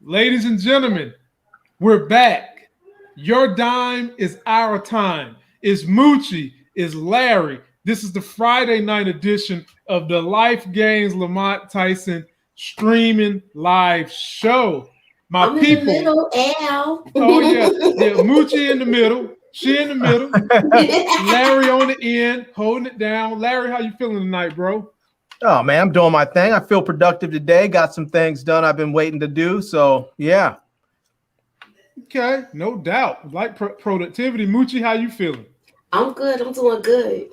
Ladies and gentlemen, we're back. Your dime is our time. It's Moochie, it's Larry. This is the Friday night edition of the Life Gains Lamont Tyson streaming live show. My I'm people. in the middle, Al. Oh, yeah. Yeah, Moochie in the middle. She in the middle. Larry on the end, holding it down. Larry, how you feeling tonight, bro? Oh, man, I'm doing my thing. I feel productive today. Got some things done I've been waiting to do. So, yeah. Okay, no doubt. Like productivity. Moochie, how you feeling? I'm good. I'm doing good.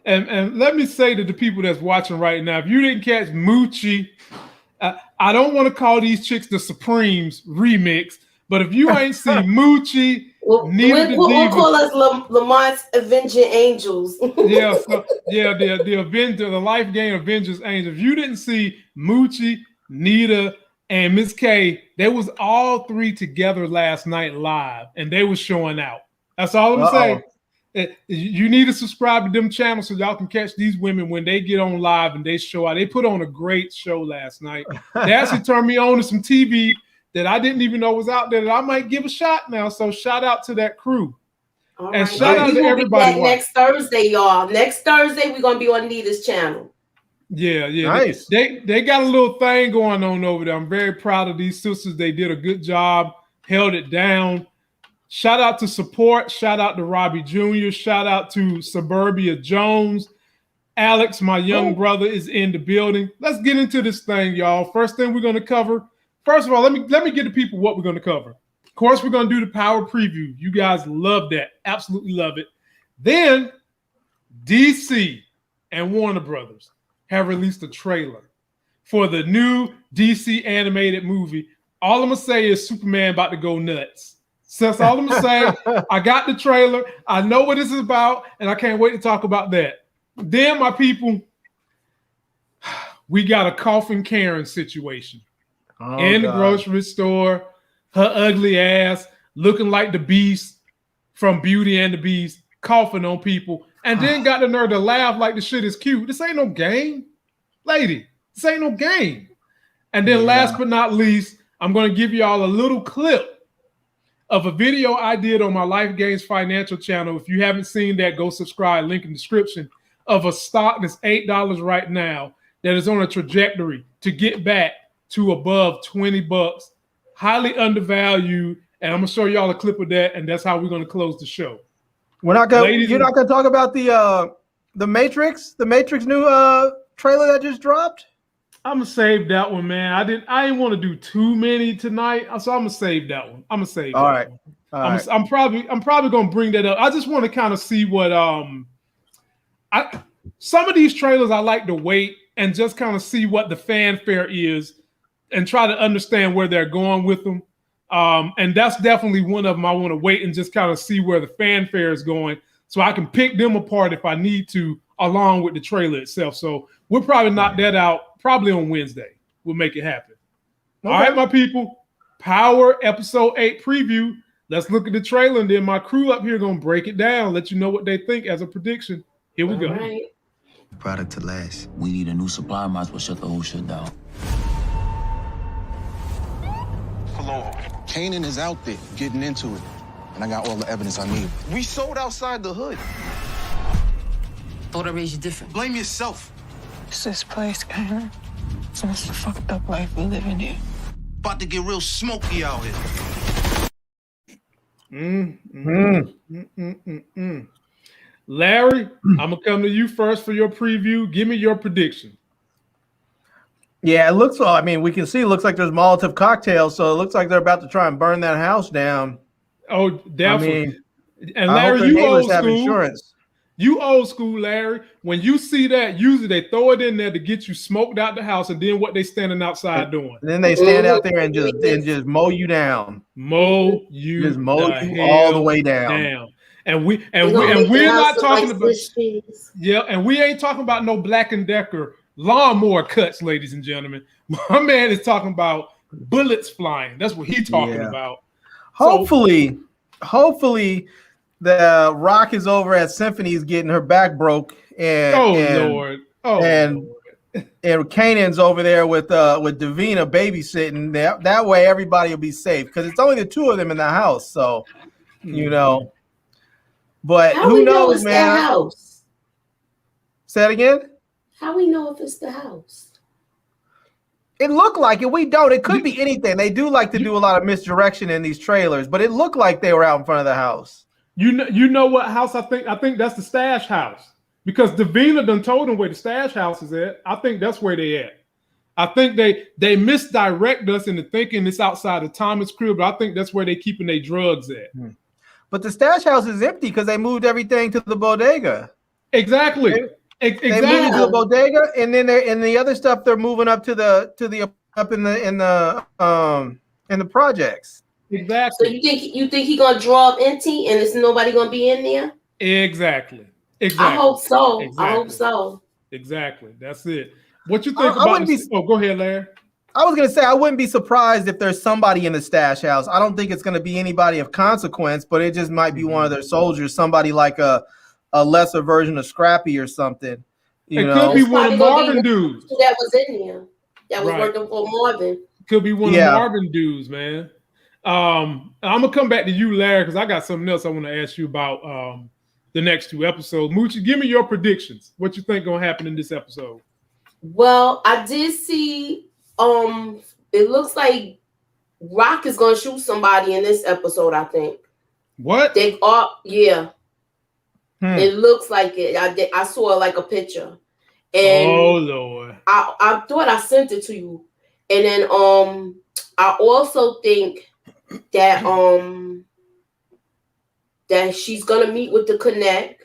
And let me say to the people that's watching right now, if you didn't catch Moochie, I don't want to call these chicks the Supremes remix, but if you ain't seen Moochie, we'll call us Lamont's Avenging Angels. the Avenger, the Life Gain Avengers Angels. If you didn't see Moochie, Nita, and Miss K, they was all three together last night live, and they was showing out. That's all I'm saying. You need to subscribe to them channels so y'all can catch these women when they get on live and they show out. They put on a great show last night. They actually turned me on to some TV that I didn't even know was out there that I might give a shot now. So shout out to that crew. All and right. shout out to everybody. Next Thursday, y'all. Next Thursday, we're going to be on Nita's channel. Yeah. Nice. They got a little thing going on over there. I'm very proud of these sisters. They did a good job, held it down. Shout out to Support. Shout out to Robbie Jr. Shout out to Suburbia Jones. Alex, my young brother, is in the building. Let's get into this thing, y'all. First thing we're going to cover. First of all, let me get the people what we're going to cover. Of course, we're going to do the power preview. You guys love that. Absolutely love it. Then DC and Warner Brothers have released a trailer for the new DC animated movie. All I'm going to say is Superman about to go nuts. So that's all I'm going to say. I got the trailer. I know what this is about, and I can't wait to talk about that. Then, my people, we got a coughing Karen situation. The grocery store, her ugly ass, looking like the Beast from Beauty and the Beast, coughing on people, and then got the nerve to laugh like the shit is cute. This ain't no game. Lady, this ain't no game. And then last but not least, I'm going to give y'all a little clip of a video I did on my Life Gains Financial channel. If you haven't seen that, go subscribe, link in the description, of a stock that's $8 right now that is on a trajectory to get back to above $20, highly undervalued. And I'm going to show y'all a clip of that, and that's how we're going to close the show. You're not going to talk about the Matrix new trailer that just dropped? I'm gonna save that one, man. I didn't want to do too many tonight, so I'm gonna save that one. I'm gonna save. All right. I'm probably gonna bring that up. I just want to kind of see what some of these trailers I like to wait and just kind of see what the fanfare is and try to understand where they're going with them. And that's definitely one of them. I want to wait and just kind of see where the fanfare is going so I can pick them apart if I need to, along with the trailer itself. So we'll probably knock that out probably on Wednesday. We'll make it happen. Okay. All right, my people. Power Episode 8 preview. Let's look at the trailer, and then my crew up here going to break it down, let you know what they think as a prediction. Here we go. Right. Product to last. We need a new supply. Might as well shut the whole shit down. Hello. Kanan is out there getting into it, and I got all the evidence I need. We sold outside the hood. Thought I raised you different. Blame yourself. It's this place, Kanan. So it's the fucked up life we live in here. About to get real smoky out here. Larry, I'm gonna come to you first for your preview. Give me your prediction. Yeah, it looks. I mean, we can see. It looks like there's Molotov cocktails, so it looks like they're about to try and burn that house down. Oh, definitely. I mean, and Larry, you old school. Have insurance. You old school, Larry. When you see that, usually they throw it in there to get you smoked out the house, and then what they standing outside doing. And then they stand out there and just mow you down. Mow you all the way down. And we're not talking about and we ain't talking about no Black & Decker lawnmower cuts, ladies and gentlemen. My man is talking about bullets flying. That's what he's talking about. Hopefully the Rock is over at Symphony's getting her back broke, and and Kanan's over there with Davina babysitting. That way everybody will be safe because it's only the two of them in the house. So, but How who we know knows, it's man? their house? Say it again. How we know if it's the house? It looked like it. We don't. It could be anything. They do like to do a lot of misdirection in these trailers, but it looked like they were out in front of the house. You know what house I think? I think that's the stash house because Davina done told them where the stash house is at. I think that's where they at. I think they misdirect us into thinking it's outside of Thomas' crib, but I think that's where they keeping their drugs at. But the stash house is empty because they moved everything to the bodega. Exactly. They moved to the bodega, and then the other stuff they're moving up to the up in the projects. Exactly. So you think he gonna draw up empty and there's nobody gonna be in there? Exactly. I hope so. Exactly. I hope so. Exactly. That's it. What you think about this? Oh, go ahead, Larry. I was gonna say I wouldn't be surprised if there's somebody in the stash house. I don't think it's gonna be anybody of consequence, but it just might be one of their soldiers, somebody like a lesser version of Scrappy or something. Could be one of Marvin dudes that was in there. That was working for Marvin. Could be one of Marvin dudes, man. I'm gonna come back to you, Larry, because I got something else I want to ask you about the next two episodes. Moochie, give me your predictions. What you think gonna happen in this episode? Well, I did see. It looks like Rock is gonna shoot somebody in this episode. I think. What? They are, yeah. It looks like it. I saw like a picture, and oh Lord, I thought I sent it to you, and then I also think that that she's gonna meet with the Connect,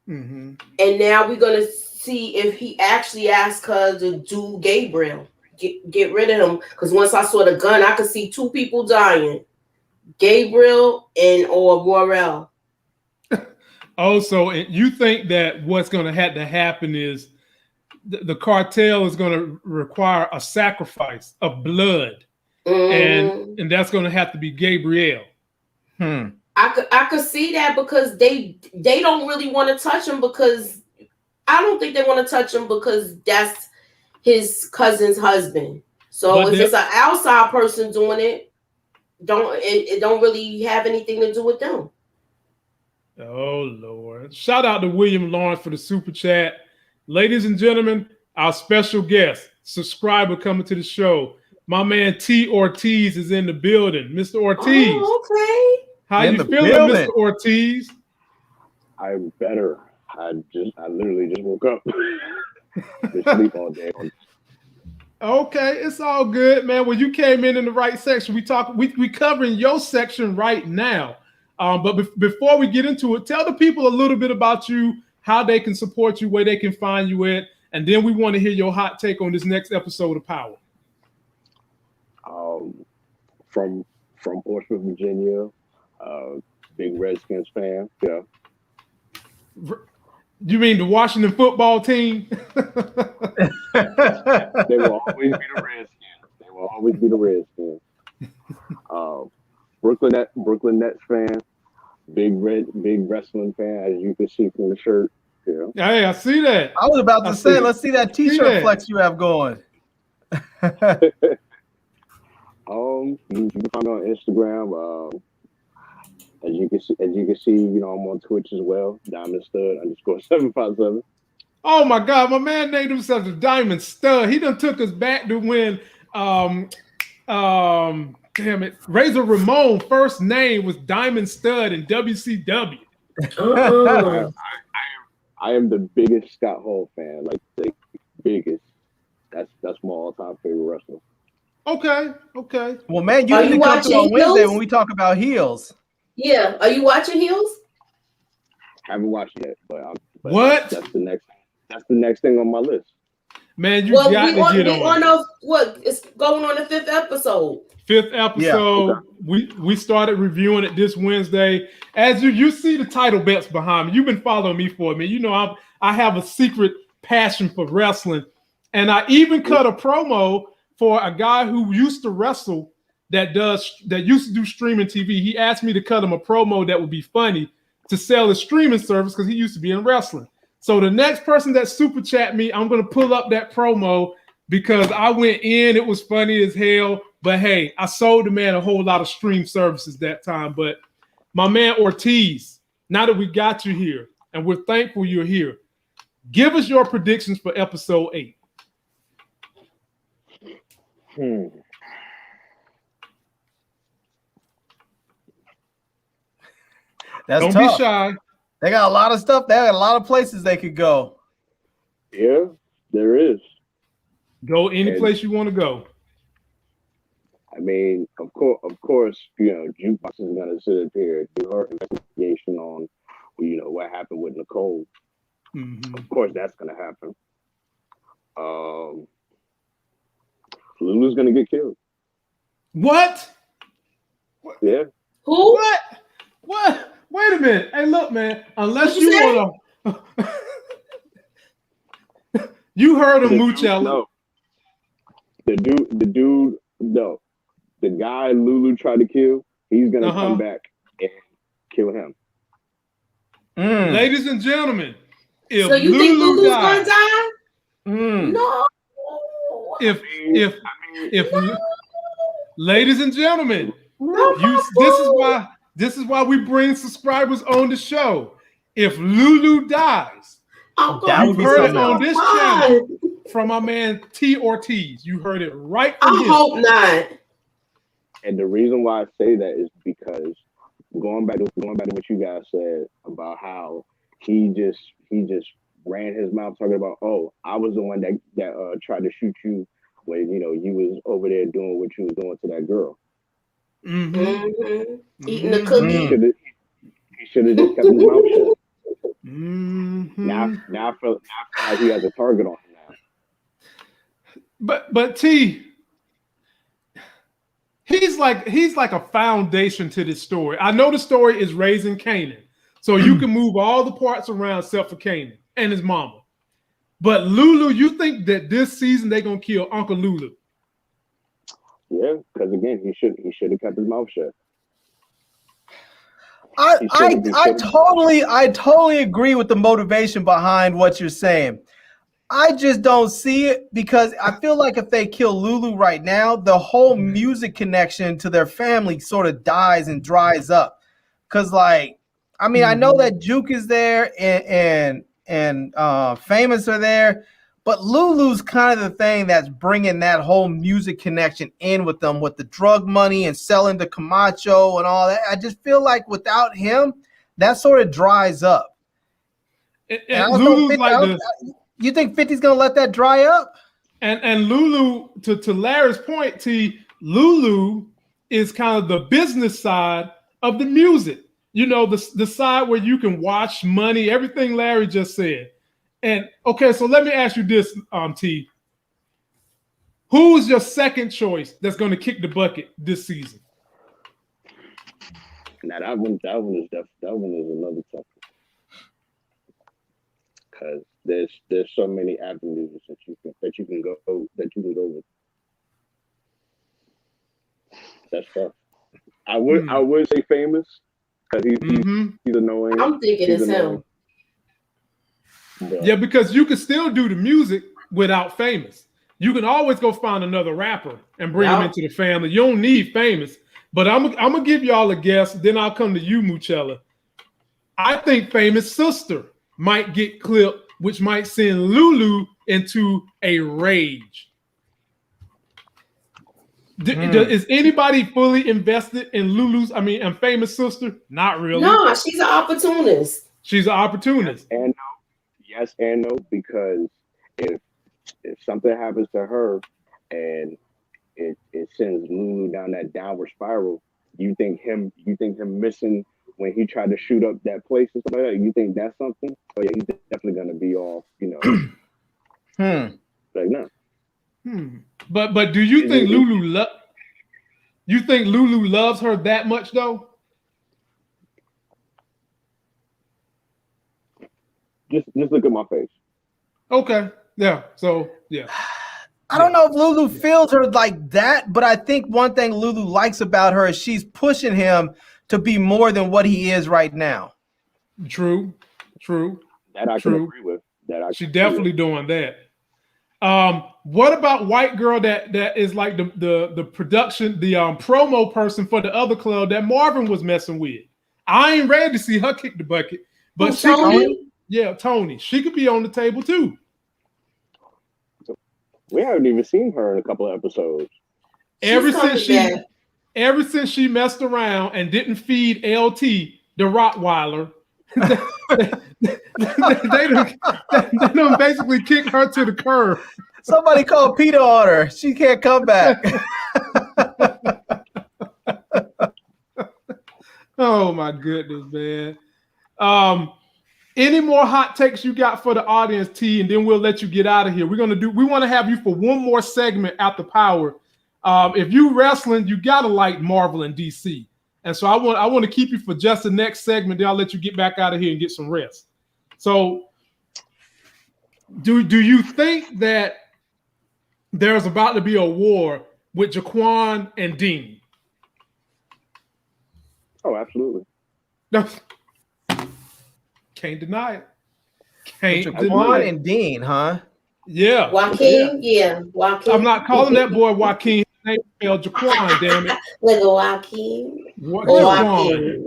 and now we're gonna see if he actually asked her to do Gabriel, get rid of him. Because once I saw the gun, I could see two people dying, Gabriel or Morel. Oh, so you think that what's going to have to happen is the cartel is going to require a sacrifice of blood, and that's going to have to be Gabriel. I could see that because they don't really want to touch him because I don't think they want to touch him because that's his cousin's husband. So if it's an outside person doing it, it don't really have anything to do with them. Oh Lord! Shout out to William Lawrence for the super chat, ladies and gentlemen. Our special guest, subscriber coming to the show, my man T Ortiz is in the building. Mr. Ortiz, okay. How you feeling, Mr. Ortiz? I'm better. I literally just woke up. Just sleep all day. Okay, it's all good, man. Well, you came in the right section. We covering your section right now. But before we get into it, tell the people a little bit about you, how they can support you, where they can find you at, and then we want to hear your hot take on this next episode of Power. From Portsmouth, Virginia, big Redskins fan. Yeah. You mean the Washington football team? They will always be the Redskins. They will always be the Redskins. Brooklyn Nets fan, big wrestling fan, as you can see from the shirt. Yeah. Hey, I see that. I was about to say, let's see that T-shirt flex you have going. You can find me on Instagram. As you can see, I'm on Twitch as well. DiamondStud_757. Oh my God, my man named himself the Diamond Stud. He done took us back to when damn it, Razor Ramon first name was Diamond Stud in WCW. I am the biggest Scott Hall fan, like the biggest. That's my all-time favorite wrestler. Okay. Well, man, you need to come on Wednesday when we talk about heels. Yeah, are you watching Heels? Haven't watched it yet, but what? That's the next thing on my list. Man, you got to get on. It's going on the 5th episode. 5th episode. Yeah, okay. We started reviewing it this Wednesday. As you see the title bets behind me. You've been following me for a minute. You know I have a secret passion for wrestling, and I even cut a promo for a guy who used to wrestle that used to do streaming TV. He asked me to cut him a promo that would be funny to sell his streaming service because he used to be in wrestling. So the next person that super chat me, I'm gonna pull up that promo because I went in. It was funny as hell. But hey, I sold the man a whole lot of stream services that time. But my man Ortiz, now that we got you here and we're thankful you're here, give us your predictions for episode 8. That's Don't tough. be shy. They got a lot of stuff. They got a lot of places they could go. Yeah, there is. Go any place you want to go. I mean, of course, you know, Jukebox is gonna sit up here and do her investigation on, you know, what happened with Nicole. Mm-hmm. Of course, that's gonna happen. Lulu's gonna get killed. What? Yeah. Who? What? Wait a minute. Hey, look, man. Unless What you you want to, you heard of Moochie Channel. No. The dude, no. The guy Lulu tried to kill, he's gonna come back and kill him. Ladies and gentlemen, if So you Lulu think Lulu's dies, gonna die? No. if No. ladies and gentlemen, No, this is why we bring subscribers on the show. If Lulu dies, That would you be heard it something on else. this channel from my man T Ortiz. You heard it right from I him. hope not. And the reason why I say that is because going back to what you guys said about how he just ran his mouth talking about, oh, I was the one that tried to shoot you when, you know, you was over there doing what you was doing to that girl. Eating the cookie. He should have just kept his mouth shut. Mm-hmm. Now I feel like he has a target on him now. But T, he's like a foundation to this story. I know the story is raising Kanan, so you can move all the parts around except for Kanan and his mama. But Lulu, you think that this season they're gonna kill Uncle Lulu? Yeah, because again, he should have kept his mouth shut. I totally agree with the motivation behind what you're saying. I just don't see it because I feel like if they kill Lulu right now, the whole music connection to their family sort of dies and dries up. Cause like, I mean, I know that Juke is there and Famous are there, but Lulu's kind of the thing that's bringing that whole music connection in with them, with the drug money and selling to Camacho and all that. I just feel like without him, that sort of dries up. And Lulu's like you think 50's gonna let that dry up? And Lulu, to Larry's point, T, Lulu is kind of the business side of the music. You know, the side where you can watch money, everything Larry just said. And okay, so let me ask you this, T. Who is your second choice that's going to kick the bucket this season? Now that one is another tough one. Because there's so many avenues that you can go with. That's tough. I would say Famous because he's annoying. I'm thinking it's him. Yeah, because you can still do the music without Famous. You can always go find another rapper and bring him into the family. You don't need Famous. But I'm gonna give y'all a guess. Then I'll come to you, Moochella. I think Famous' sister might get clipped, which might send Lulu into a rage. Is anybody fully invested in and Famous' sister? Not really. No, she's an opportunist. She's an opportunist. Yes and no, because if something happens to her and it sends Lulu down that downward spiral, you think him missing when he tried to shoot up that place and stuff like that, you think that's something? Oh yeah, he's definitely gonna be off, you know. Like no. But do you think Lulu loves her that much though? Just look at my face. Okay. Yeah. So yeah. I don't know if Lulu feels her like that, but I think one thing Lulu likes about her is she's pushing him to be more than what he is right now. True. That I can agree with. She definitely doing that. What about white girl that is like the production, the promo person for the other club that Marvin was messing with? I ain't ready to see her kick the bucket, but Tony? Tony, she could be on the table too. We haven't even seen her in a couple of episodes. Ever since she messed around and didn't feed LT the Rottweiler, they done basically kicked her to the curb. Somebody called Peter on her. She can't come back. Oh my goodness, man. Any more hot takes you got for the audience, T, and then we'll let you get out of here. We want to have you for one more segment after Power. If you wrestling, you gotta like Marvel and DC. And so I want to keep you for just the next segment, then I'll let you get back out of here and get some rest. So do you think that there's about to be a war with Jaquan and Dean? Oh, absolutely. No. Can't deny it. Can't deny Jaquan it. and Dean, huh? Yeah. Joaquin? Yeah, Joaquin. I'm not calling that boy Joaquin. His name is spelled Jaquan, damn it. Look at Joaquin. Joaquin.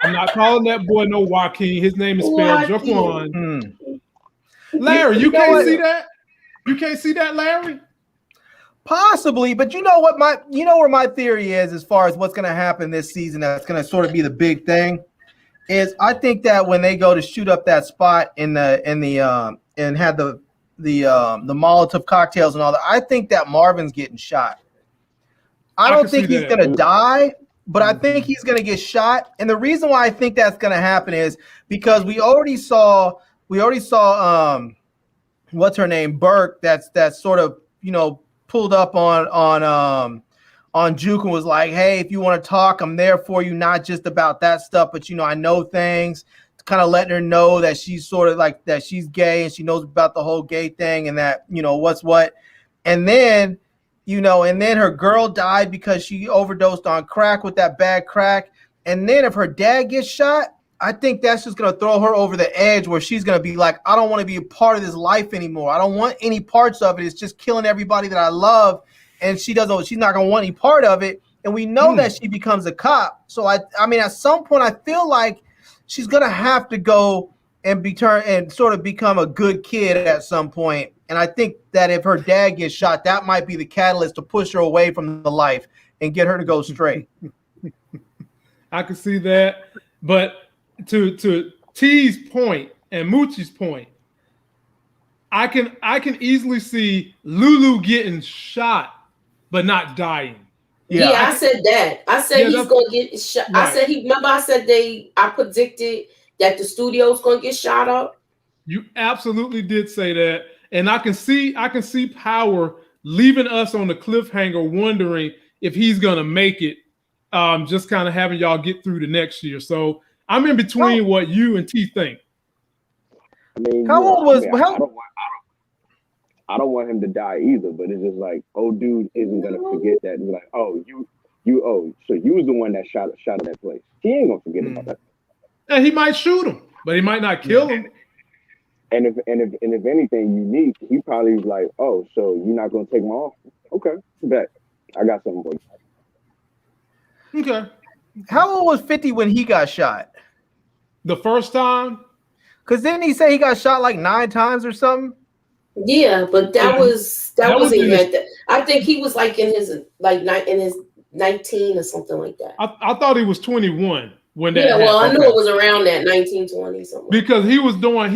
I'm not calling that boy no Joaquin. His name is spelled Jaquan. Larry, you can't see that? You can't see that, Larry? Possibly, but you know what where my theory is as far as what's going to happen this season that's going to sort of be the big thing is I think that when they go to shoot up that spot and had the Molotov cocktails and all that, I think that Marvin's getting shot. I don't think he's going to die, but I think he's going to get shot. And the reason why I think that's going to happen is because we already saw what's her name, Burke, that's sort of, pulled up on Juke and was like, hey, if you want to talk, I'm there for you, not just about that stuff, but I know things, kind of letting her know that she's sort of like that she's gay and she knows about the whole gay thing and that, what's what. And then, and then her girl died because she overdosed on crack with that bad crack. And then if her dad gets shot, I think that's just going to throw her over the edge where she's going to be like, I don't want to be a part of this life anymore. I don't want any parts of it. It's just killing everybody that I love. And she's not going to want any part of it. And we know that she becomes a cop. So I mean, at some point I feel like she's going to have to go and sort of become a good kid at some point. And I think that if her dad gets shot, that might be the catalyst to push her away from the life and get her to go straight. I can see that. But to T's point and Moochie's point, I can easily see Lulu getting shot but not dying. Yeah, I said that. I said he's gonna get shot. Right. I said I predicted that the studio's gonna get shot up. You absolutely did say that. And I can see Power leaving us on the cliffhanger wondering if he's gonna make it. Just kind of having y'all get through the next year. So I'm in between what you and T think. I mean, I don't want him to die either, but it's just like, old dude isn't gonna forget that. He's like, so you was the one that shot at that place. He ain't gonna forget about that. And he might shoot him, but he might not kill him. And if anything unique, he probably was like, oh, so you're not gonna take him off? Okay, bet. I got something for you. Okay. How old was 50 when he got shot? The first time? Because didn't he say he got shot like 9 times or something? Yeah, but that was I think he was like in his 19 or something like that. I thought he was 21 when that happened. Well, I knew it was around that 1920 something. Because he was doing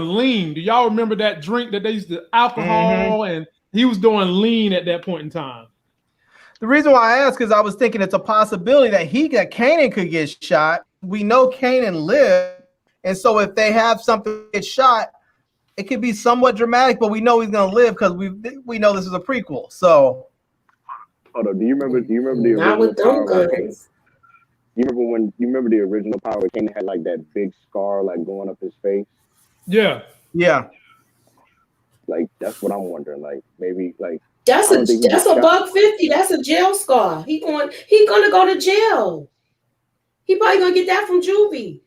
lean. Do y'all remember that drink that they used to alcohol and he was doing lean at that point in time? The reason why I asked is I was thinking it's a possibility that Kanan could get shot. We know Kanan lived, and so if they have something get shot, it could be somewhat dramatic, but we know he's gonna live because we know this is a prequel. So, hold on. Do you remember the original Power? You remember the original Power? Where Kanan had like that big scar like going up his face. Yeah. Like that's what I'm wondering. Like maybe like that's a $150. That's a jail scar. He gonna go to jail. He probably gonna get that from juvie.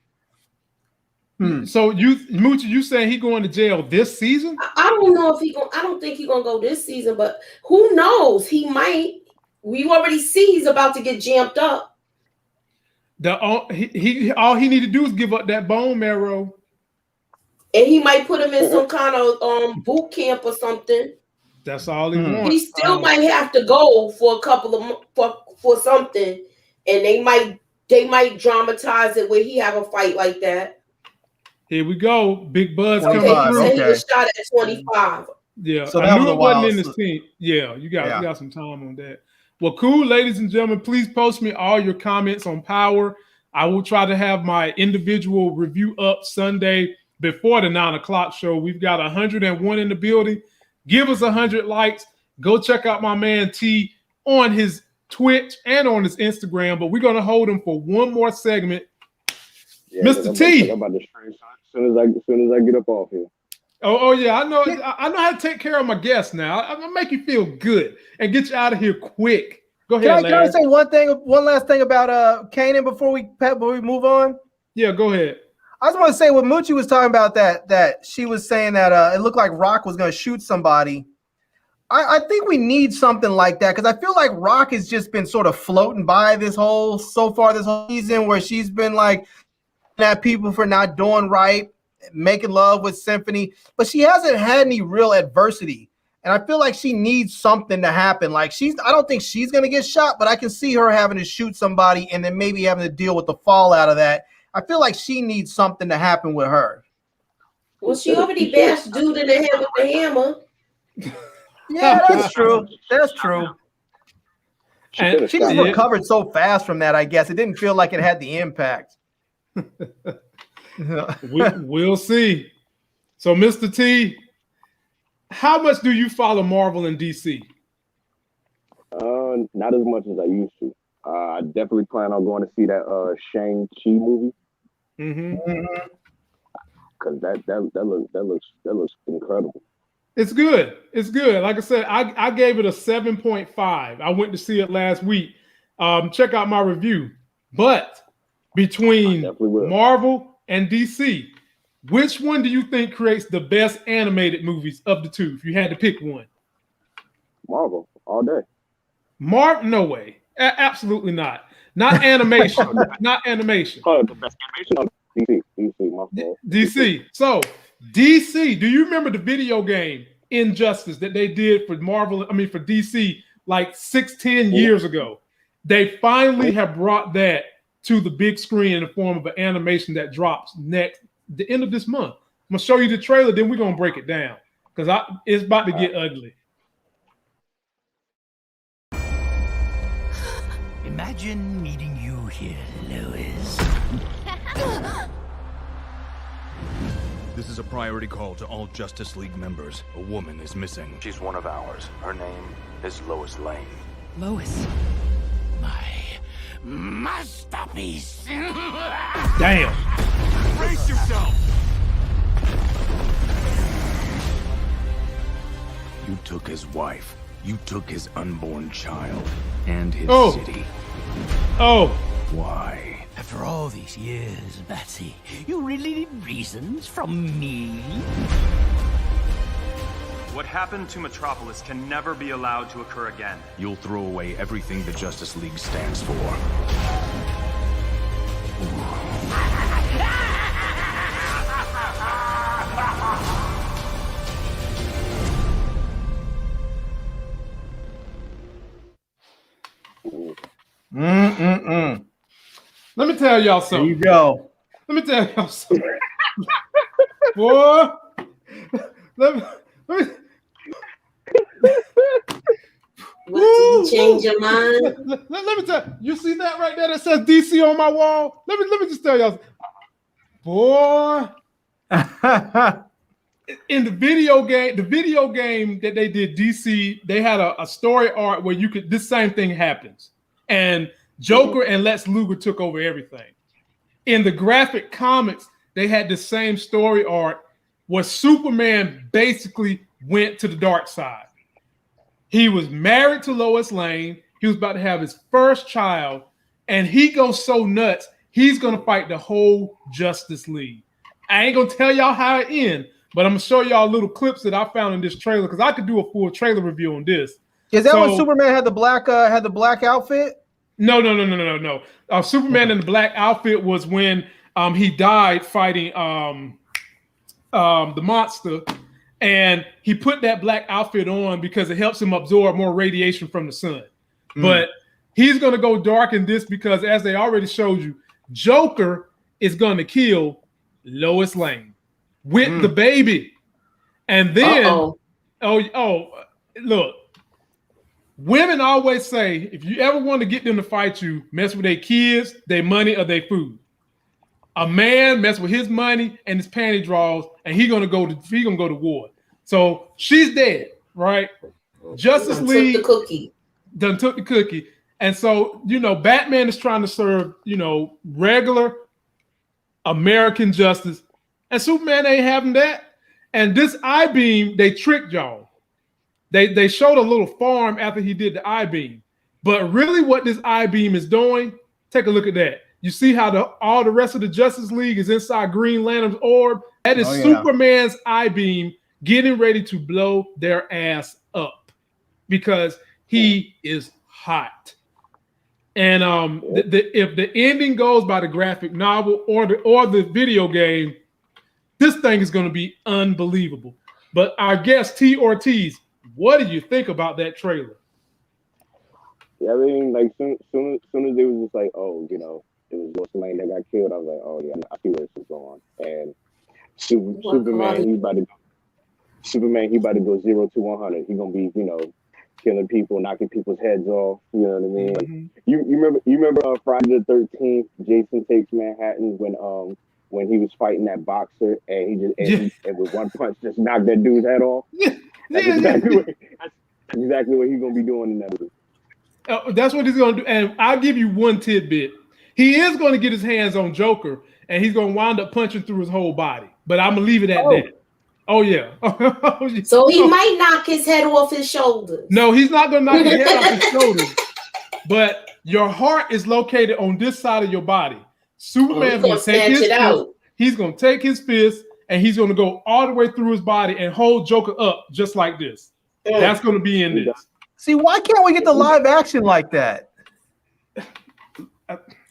So Moochie, you saying he going to jail this season? I don't know if he going. I don't think he's gonna go this season, but who knows? He might. We already see he's about to get jammed up. All he need to do is give up that bone marrow, and he might put him in some kind of boot camp or something. That's all he wants. He still might have to go for a couple of for something, and they might dramatize it where he have a fight like that. Here we go, Big Buzz coming through. So he was shot at 25. Yeah, so I knew it wasn't in the scene. Yeah, you got some time on that. Well, cool, ladies and gentlemen. Please post me all your comments on Power. I will try to have my individual review up Sunday before the 9 o'clock show. We've got 101 in the building. Give us 100 likes. Go check out my man T on his Twitch and on his Instagram. But we're gonna hold him for one more segment. Yeah, Mr. T. I'm about to stream as soon as I get up off here. Oh yeah, I know how to take care of my guests now. I'm gonna make you feel good and get you out of here quick. Go ahead. Can I say one last thing about Kanan before we move on? Yeah, go ahead. I just want to say what Moochie was talking about that she was saying that it looked like Rock was going to shoot somebody. I think we need something like that because I feel like Rock has just been sort of floating by this whole season where she's been like at people for not doing right, making love with Symphony, but she hasn't had any real adversity. And I feel like she needs something to happen. Like I don't think she's going to get shot, but I can see her having to shoot somebody and then maybe having to deal with the fallout of that. I feel like she needs something to happen with her. Well, she already bashed dude in the head with the hammer. Yeah, that's true. That's true. And she just recovered so fast from that, I guess. It didn't feel like it had the impact. We'll see. So, Mr. T, how much do you follow Marvel and DC? Not as much as I used to. I definitely plan on going to see that Shang-Chi movie. Because that looks incredible. It's good. It's good. Like I said, I gave it a 7.5. I went to see it last week. Check out my review. But between Marvel and DC, which one do you think creates the best animated movies of the two? If you had to pick one, Marvel all day. No way. Absolutely not. Not animation. Not animation. Oh, the best animation on DC. My fault. DC. So DC. Do you remember the video game Injustice that they did for Marvel? I mean, for DC, like 10 years ago. They finally have brought that to the big screen in the form of an animation that drops the end of this month. I'm gonna show you the trailer, then we're gonna break it down because it's about to get ugly. Imagine meeting you here, Lois. This is a priority call to all Justice League members. A woman is missing. She's one of ours. Her name is Lois Lane. Lois. My masterpiece. Damn. Brace yourself! You took his wife. You took his unborn child. And his city. Oh. Why? After all these years, Batsy, you really need reasons from me? What happened to Metropolis can never be allowed to occur again. You'll throw away everything the Justice League stands for. Let me tell y'all something. There you go. Let me tell y'all something. Boy, let me What, change your mind? Let me tell you. See that right there that says DC on my wall? Let me just tell y'all, boy. In the video game that they did, DC, they had a story arc where this same thing happens, and Joker and Lex Luger took over everything. In the graphic comics, they had the same story arc where Superman basically went to the dark side. He was married to Lois Lane. He was about to have his first child, and he goes so nuts, he's going to fight the whole Justice League. I ain't gonna tell y'all how it ends, but I'm gonna show y'all little clips that I found in this trailer because I could do a full trailer review on this. Is that when Superman had the black outfit? No. Superman in the black outfit was when he died fighting the monster, and he put that black outfit on because it helps him absorb more radiation from the sun. But he's gonna go dark in this because, as they already showed you, Joker is gonna kill Lois Lane with the baby, and then look. Women always say, if you ever want to get them to fight you, mess with their kids, their money, or their food. A man mess with his money and his panty drawers, and he's gonna go to war. So she's dead, right? Justice League done took the cookie, and so Batman is trying to serve regular American justice, and Superman ain't having that. And this I-beam, they tricked y'all. They showed a little farm after he did the I-beam. But really what this I-beam is doing, take a look at that. You see how all the rest of the Justice League is inside Green Lantern's orb? That is Superman's I-beam getting ready to blow their ass up because he is hot. And if the ending goes by the graphic novel or the video game, this thing is going to be unbelievable. But our guest, T Ortiz, what do you think about that trailer? Yeah, I mean, like soon as they was just like, oh, it was Lois Lane that got killed, I was like, oh yeah, I see where this is going. And Superman, he about to go 0 to 100. He's gonna be, killing people, knocking people's heads off. You know what I mean? Like, you remember Friday the 13th? Jason Takes Manhattan when he was fighting that boxer and he with one punch just knocked that dude's head off. That's exactly what he's gonna be doing in that movie. That's what he's gonna do. And I'll give you one tidbit. He is gonna get his hands on Joker, and he's gonna wind up punching through his whole body. But I'm gonna leave it at that. Oh yeah. So he might knock his head off his shoulders. No, he's not gonna knock his head off his shoulders. But your heart is located on this side of your body. Superman's gonna take his fist. He's gonna take his fist and he's gonna go all the way through his body and hold Joker up just like this. That's gonna be in this. See, why can't we get the live action like that?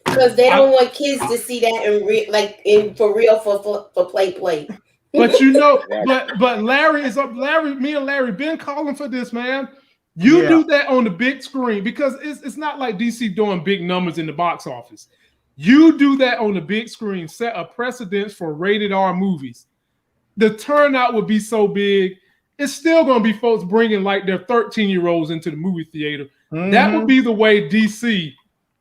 Because they don't want kids to see that for real for play. But but Larry, me and Larry been calling for this, man. You do that on the big screen because it's not like DC doing big numbers in the box office. You do that on the big screen, set a precedence for rated R movies. The turnout would be so big. It's still going to be folks bringing like their 13-year-olds into the movie theater. That would be the way DC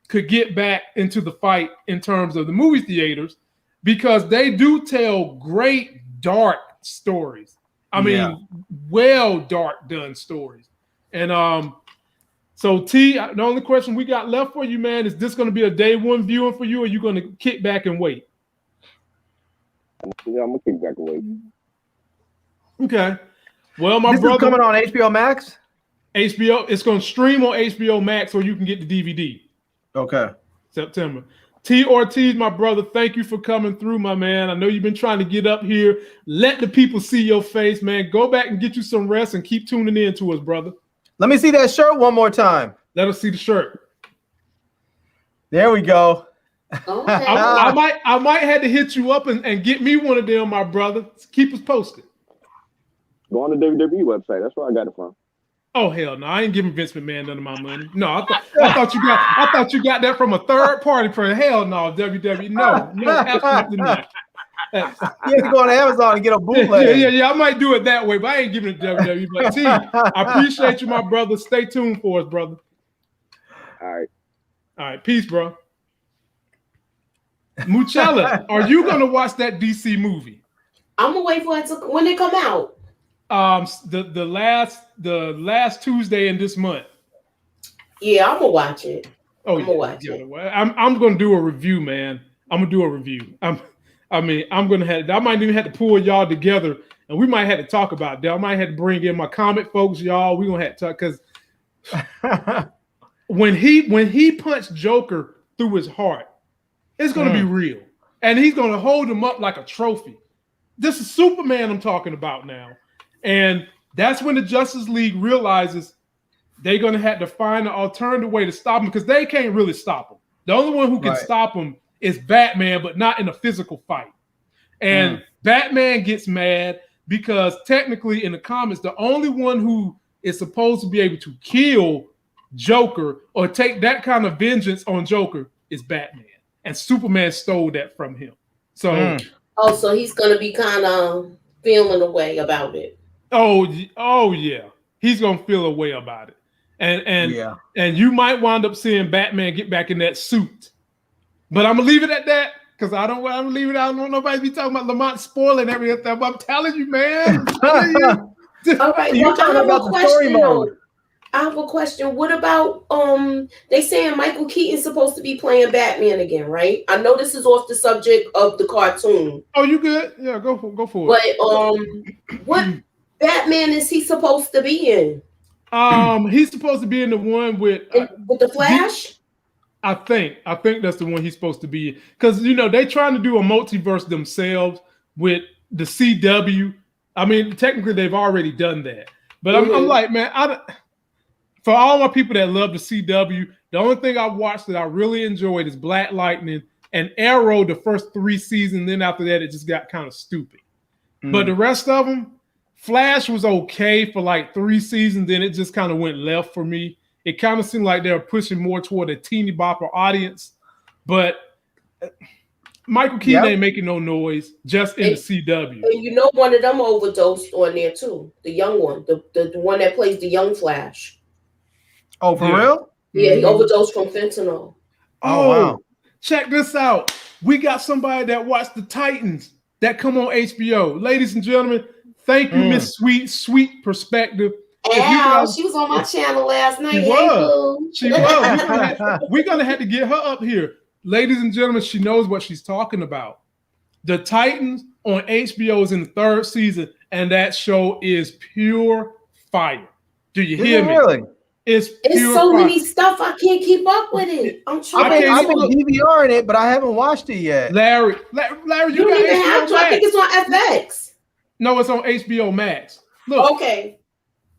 could get back into the fight in terms of the movie theaters because they do tell great dark stories. I mean, well dark done stories. And so T, the only question we got left for you, man, is this going to be a day one viewing for you, or are you going to kick back and wait? Yeah, I'm gonna kick back and wait. Okay. Well, this brother is coming on HBO Max. HBO, it's going to stream on HBO Max, or you can get the DVD. Okay. September. T Ortiz, my brother, thank you for coming through, my man. I know you've been trying to get up here. Let the people see your face, man. Go back and get you some rest and keep tuning in to us, brother. Let me see that shirt one more time. Let us see the shirt. There we go. Okay. I might have to hit you up and get me one of them, my brother. Keep us posted. Go on the WWE website. That's where I got it from. Oh hell no! I ain't giving Vince McMahon none of my money. No, I thought you got that from a third party. For hell no, WWE. No, absolutely not. You have to go on Amazon and get a bootleg. Yeah. I might do it that way, but I ain't giving it to WWE. But T, I appreciate you, my brother. Stay tuned for us, brother. All right. Peace, bro. Muchella, are you gonna watch that DC movie? I'm gonna wait for it when it come out. The last Tuesday in this month. Yeah, I'm gonna watch it. I'm gonna watch it. I'm gonna do a review, man. I'm gonna do a review. I might even have to pull y'all together, and we might have to talk about that. I might have to bring in my comic folks, y'all. We gonna have to talk because when he punched Joker through his heart, it's gonna be real, and he's gonna hold him up like a trophy. This is Superman I'm talking about now. And that's when the Justice League realizes they're going to have to find an alternative way to stop him because they can't really stop him. The only one who can stop him is Batman, but not in a physical fight. And Batman gets mad because technically in the comics, the only one who is supposed to be able to kill Joker or take that kind of vengeance on Joker is Batman. And Superman stole that from him. So, so he's going to be kind of feeling a way about it. Oh yeah. He's going to feel a way about it. And you might wind up seeing Batman get back in that suit. But I'm going to leave it at that. Because I don't want to leave it. I don't want nobody to be talking about Lamont spoiling everything. But I'm telling you, man. All right. You're talking about the story mode. I have a question. What about they saying Michael Keaton's supposed to be playing Batman again, right? I know this is off the subject of the cartoon. Oh, you good? Yeah, go for it. But what Batman is he supposed to be in? He's supposed to be in the one with the Flash. I think that's the one he's supposed to be in. Because they're trying to do a multiverse themselves with the CW. I mean, technically they've already done that. But I'm like, man, for all my people that love the CW, the only thing I watched that I really enjoyed is Black Lightning and Arrow the first 3 seasons. Then after that, it just got kind of stupid. But the rest of them, Flash was okay for like 3 seasons. Then it just kind of went left for me. It kind of seemed like they were pushing more toward a teeny bopper audience. But Michael Keaton ain't making no noise just in the CW. And one of them overdosed on there too. The young one, the one that plays the young Flash. Oh, for real? Yeah, he overdosed from fentanyl. Oh, wow. Check this out. We got somebody that watched the Titans that come on HBO. Ladies and gentlemen, thank you, Miss Sweet Perspective. She was on my channel last night. She was. We're going to have to get her up here. Ladies and gentlemen, she knows what she's talking about. The Titans on HBO is in the 3rd season, and that show is pure fire. Do you hear me? Really? It's so many stuff. I can't keep up with it. I'm trying. I've been DVRing it, but I haven't watched it yet. Larry, you don't even have to. I think it's on FX. No, it's on HBO Max. Look. Okay.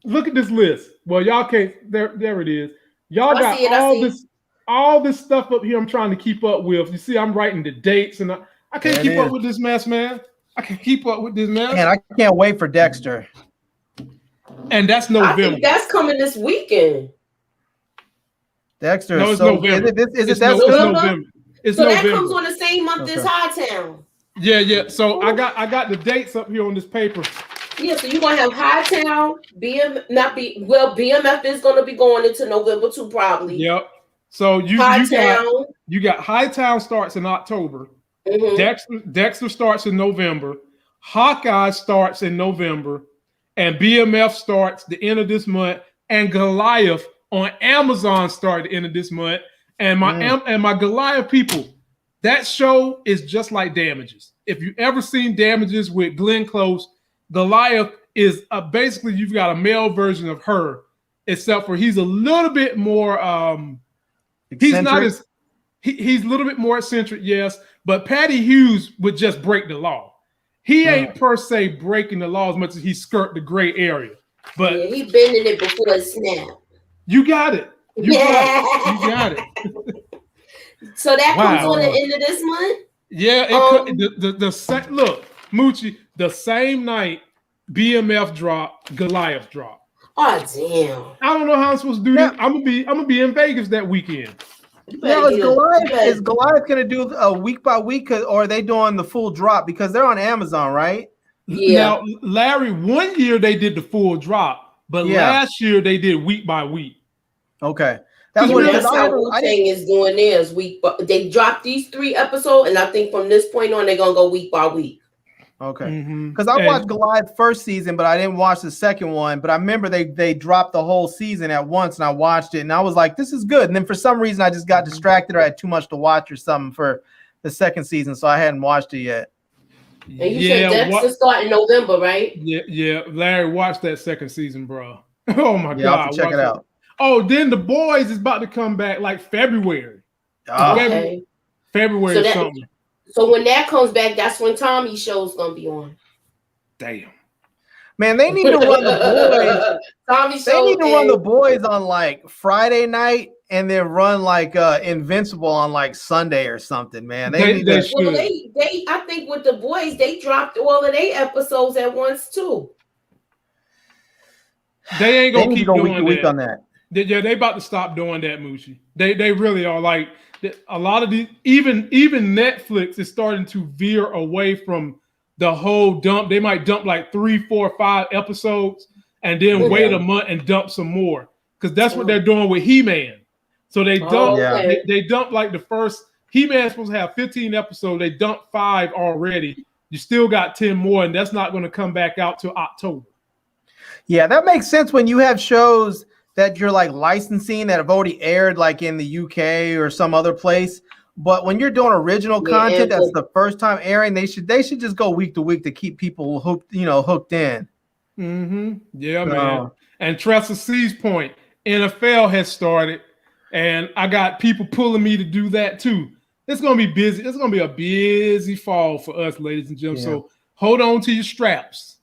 Look at this list. Well, y'all can't. There it is. Y'all got all this stuff up here. I'm trying to keep up with. You see, I'm writing the dates, and I can't keep up with this mess, man. I can't keep up with this mess. Man, I can't wait for Dexter. And that's November. I think that's coming this weekend. Dexter. No, it's November. It's November. It's so November. That comes on the same month as Hightown. Yeah. So I got the dates up here on this paper. Yeah, so you're gonna have Hightown, BMF is gonna be going into November too, probably. Yep. So you got Hightown starts in October. Dexter starts in November. Hawkeye starts in November, and BMF starts the end of this month. And Goliath on Amazon started the end of this month. And my Goliath people, that show is just like Damages. If you ever seen Damages with Glenn Close, Goliath is basically you've got a male version of her, except for he's a little bit more he's a little bit more eccentric, yes, but Patty Hughes would just break the law. He ain't per se breaking the law as much as he skirt the gray area. But he been in it before it snapped. You got it. You got it. So that comes on the end of this month? Yeah, look, Moochie, the same night BMF dropped, Goliath dropped. Oh damn! I don't know how I'm supposed to do this. I'm gonna be in Vegas that weekend. Now, is Goliath gonna do a week by week, or are they doing the full drop because they're on Amazon, right? Yeah. Now, Larry, one year they did the full drop, but last year they did week by week. Okay. That's what Wu-Tang is doing theirs week. But they dropped these 3 episodes, and I think from this point on they're gonna go week by week. Okay. Because I watched Goliath first season, but I didn't watch the second one. But I remember they dropped the whole season at once, and I watched it, and I was like, "This is good." And then for some reason, I just got distracted, or I had too much to watch, or something for the second season, so I hadn't watched it yet. And you said Dexter start in November, right? Yeah. Larry, watch that second season, bro. Oh my God, I'll have to check it out. Oh, then The Boys is about to come back like February. Okay. February or something. So when that comes back, that's when Tommy's show's gonna be on. Damn. Man, they need to run the boys. They need to run the boys on like Friday night and then run like Invincible on like Sunday or something, man. Well, I think with the boys, they dropped all of their episodes at once too. They ain't gonna keep go doing week to week on that. They about to stop doing that, Moochie. They really are. Like a lot of these, even Netflix is starting to veer away from the whole dump. They might dump like 3, 4, 5 episodes and then wait a month and dump some more, because that's what they're doing with He-Man. So they dump. They dump like the first He-Man supposed to have 15 episodes. They dumped 5 already. You still got 10 more, and that's not going to come back out till October. Yeah, that makes sense when you have shows that you're like licensing that have already aired like in the UK or some other place. But when you're doing original content that's the first time airing, they should just go week to week to keep people hooked in. Mm-hmm. Yeah, man. And Tressa C's point, NFL has started, and I got people pulling me to do that too. It's gonna be busy. It's gonna be a busy fall for us, ladies and gentlemen. So hold on to your straps.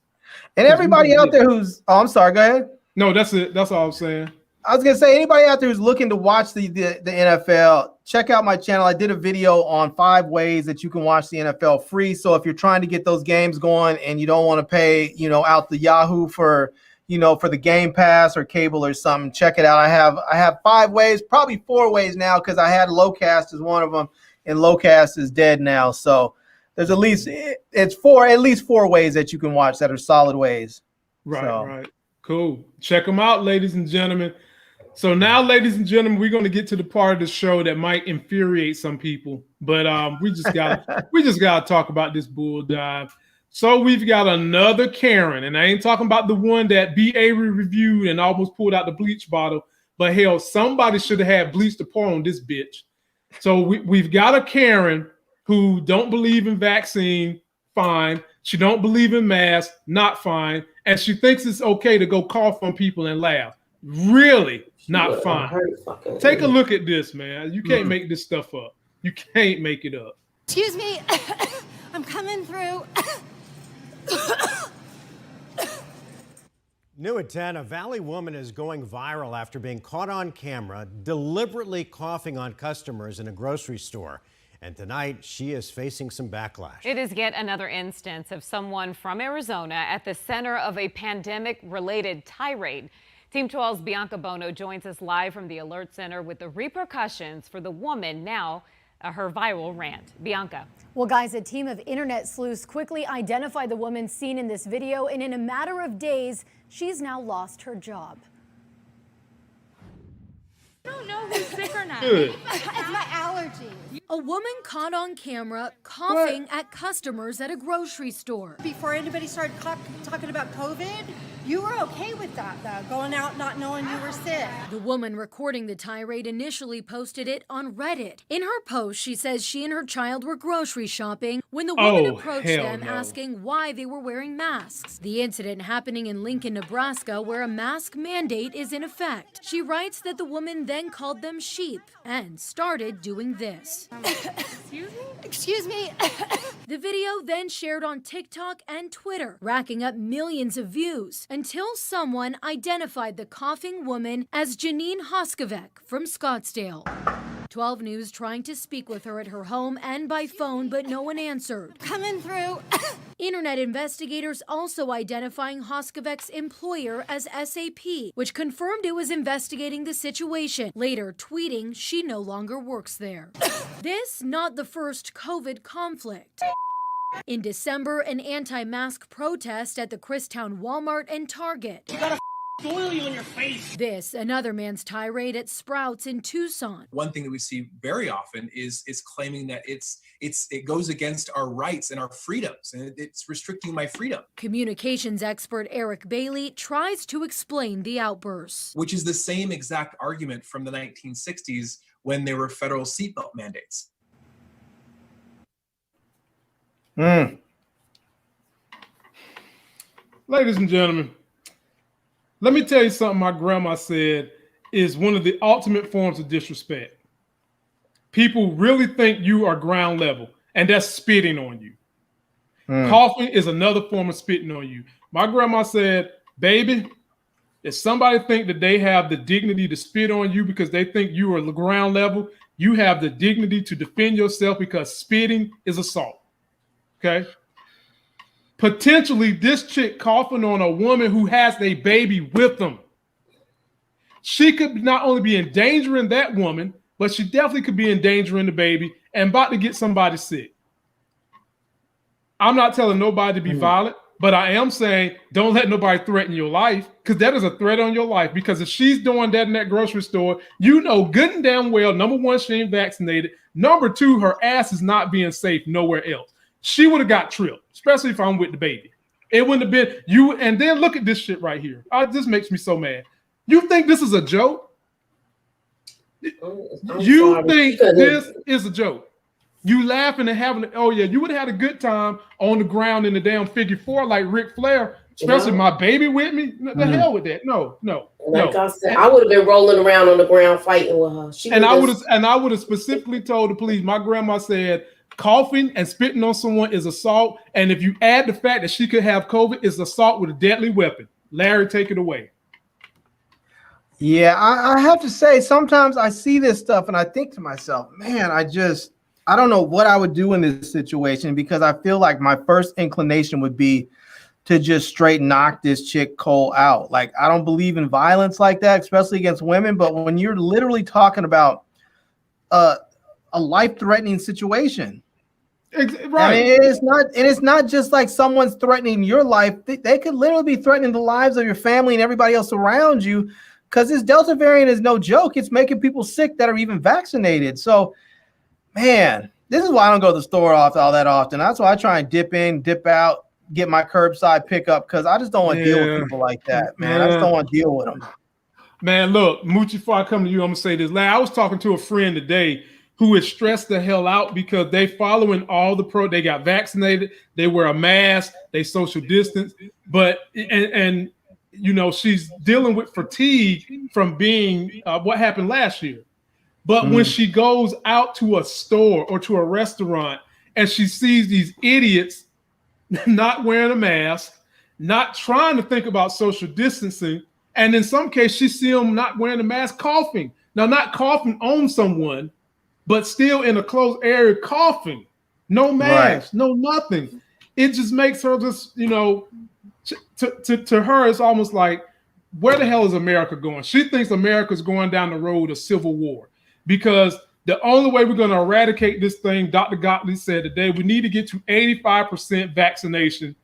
And everybody out there who's I'm sorry, go ahead. No, that's it. That's all I'm saying. I was gonna say, anybody out there who's looking to watch the NFL, check out my channel. I did a video on 5 ways that you can watch the NFL free. So if you're trying to get those games going and you don't want to pay, out the Yahoo for the Game Pass or cable or something, check it out. I have 5 ways, probably 4 ways now, because I had Lowcast as one of them, and Lowcast is dead now. So there's at least 4 ways that you can watch that are solid ways. Right. Cool. Check them out, ladies and gentlemen. So now, ladies and gentlemen, we're going to get to the part of the show that might infuriate some people, but we just gotta talk about this bull dive. So we've got another Karen, and I ain't talking about the one that BA reviewed and almost pulled out the bleach bottle, but hell, somebody should have had bleach to pour on this bitch. So we've got a Karen who don't believe in vaccine, fine. She don't believe in masks, not fine. And she thinks it's okay to go cough on people and laugh. Really not fine. Take a look at this, man. You can't make this stuff up. You can't make it up. Excuse me. I'm coming through. New at 10, a Valley woman is going viral after being caught on camera deliberately coughing on customers in a grocery store. And tonight, she is facing some backlash. It is yet another instance of someone from Arizona at the center of a pandemic-related tirade. Team 12's Bianca Bono joins us live from the Alert Center with the repercussions for the woman now, her viral rant. Bianca. Well, guys, a team of internet sleuths quickly identified the woman seen in this video, and in a matter of days, she's now lost her job. I don't know who's sick or not. Good. It's my allergies. A woman caught on camera coughing at customers at a grocery store. Before anybody started talking about COVID, you were okay with that, though, going out not knowing you were sick. The woman recording the tirade initially posted it on Reddit. In her post, she says she and her child were grocery shopping when the woman approached them asking why they were wearing masks. The incident happening in Lincoln, Nebraska, where a mask mandate is in effect. She writes that the woman then called them sheep and started doing this. Excuse me. The video then shared on TikTok and Twitter, racking up millions of views until someone identified the coughing woman as Janine Hoskevec from Scottsdale. 12 News trying to speak with her at her home and by phone, but no one answered. Coming through. Internet investigators also identifying Hoskevec's employer as SAP, which confirmed it was investigating the situation, later tweeting she no longer works there. This not the first COVID conflict. In December, an anti-mask protest at the Christown Walmart and Target. You got a doily on your face. This, another man's tirade at Sprouts in Tucson. One thing that we see very often is claiming that it goes against our rights and our freedoms, and it's restricting my freedom. Communications expert Eric Bailey tries to explain the outbursts. Which is the same exact argument from the 1960s when there were federal seatbelt mandates. Ladies and gentlemen, let me tell you something my grandma said is one of the ultimate forms of disrespect. People really think you are ground level, and that's spitting on you. Coughing is another form of spitting on you. My grandma said, baby, if somebody think that they have the dignity to spit on you because they think you are the ground level, you have the dignity to defend yourself because spitting is assault. Okay? Potentially, this chick coughing on a woman who has a baby with them. She could not only be endangering that woman, but she definitely could be endangering the baby and about to get somebody sick. I'm not telling nobody to be violent, but I am saying don't let nobody threaten your life, because that is a threat on your life. Because if she's doing that in that grocery store, you know good and damn well, number one, she ain't vaccinated. Number two, her ass is not being safe nowhere else. She would have got tripped, especially if I'm with the baby. It wouldn't have been you. And then look at this shit right here. This makes me so mad. You think this is a joke? You think this is a joke? You laughing and having, oh yeah, you would have had a good time on the ground in the damn figure four like Ric Flair, especially my baby with me. The hell with that. No. Like I said, I would have been rolling around on the ground fighting with her. I would have specifically told the police. My grandma said coughing and spitting on someone is assault, and if you add the fact that she could have COVID, it's assault with a deadly weapon. Larry, take it away. Yeah, I have to say, sometimes I see this stuff and I think to myself, man, I don't know what I would do in this situation, because I feel like my first inclination would be to just straight knock this chick cold out. Like, I don't believe in violence like that, especially against women. But when you're literally talking about a life-threatening situation, right? And it's not just like someone's threatening your life. They could literally be threatening the lives of your family and everybody else around you, because this Delta variant is no joke. It's making people sick that are even vaccinated. So, man, this is why I don't go to the store all that often. That's why I try and dip in, dip out, get my curbside pickup, because I just don't want to deal with people like that, man. I just don't want to deal with them. Man, look, Moochie, before I come to you, I'm going to say this. I was talking to a friend today who is stressed the hell out because they following all the they got vaccinated, they wear a mask, they social distance, but and you know, she's dealing with fatigue from being what happened last year. But when she goes out to a store or to a restaurant and she sees these idiots not wearing a mask, not trying to think about social distancing, and in some cases she sees them not wearing a mask, coughing. Now, not coughing on someone, but still in a closed area coughing. No mask, no nothing. It just makes her just, you know, to her, it's almost like, where the hell is America going? She thinks America's going down the road of civil war, because the only way we're going to eradicate this thing, Dr. Gottlieb said today, we need to get to 85% vaccination.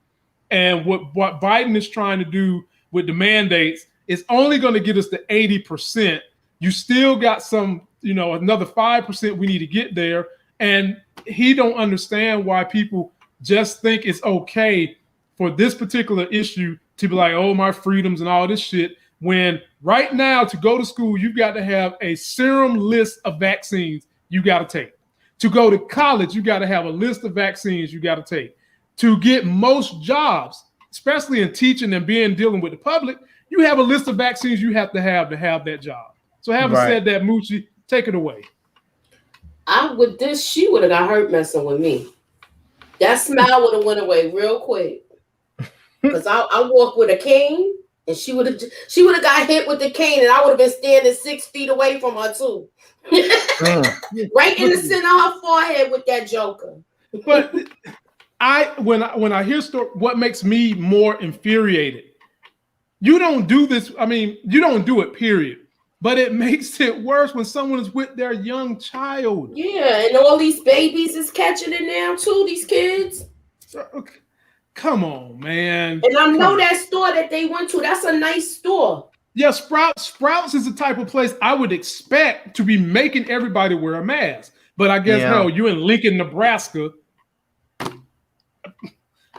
And what Biden is trying to do with the mandates is only going to get us to 80%. You still got some, you know, another 5% we need to get there. And he don't understand why people just think it's okay for this particular issue to be like, oh, my freedoms and all this shit, when right now to go to school, you've got to have a serum list of vaccines you got to take. To go to college, you got to have a list of vaccines you got to take. To get most jobs, especially in teaching and dealing with the public, you have a list of vaccines you have to have that job. So having said that, Moochie, take it away. She would have got hurt messing with me. That smile would have went away real quick. Because I walk with a cane, and she would have got hit with the cane, and I would have been standing 6 feet away from her too. Right in the center of her forehead with that joker. But when I hear story, what makes me more infuriated, you don't do this. I mean, you don't do it, period. But it makes it worse when someone is with their young child. Yeah, and all these babies is catching it now too, these kids. Okay. Come on, man. And I know that store that they went to, that's a nice store. Yeah, Sprouts is the type of place I would expect to be making everybody wear a mask. But I guess, hell, you in Lincoln, Nebraska.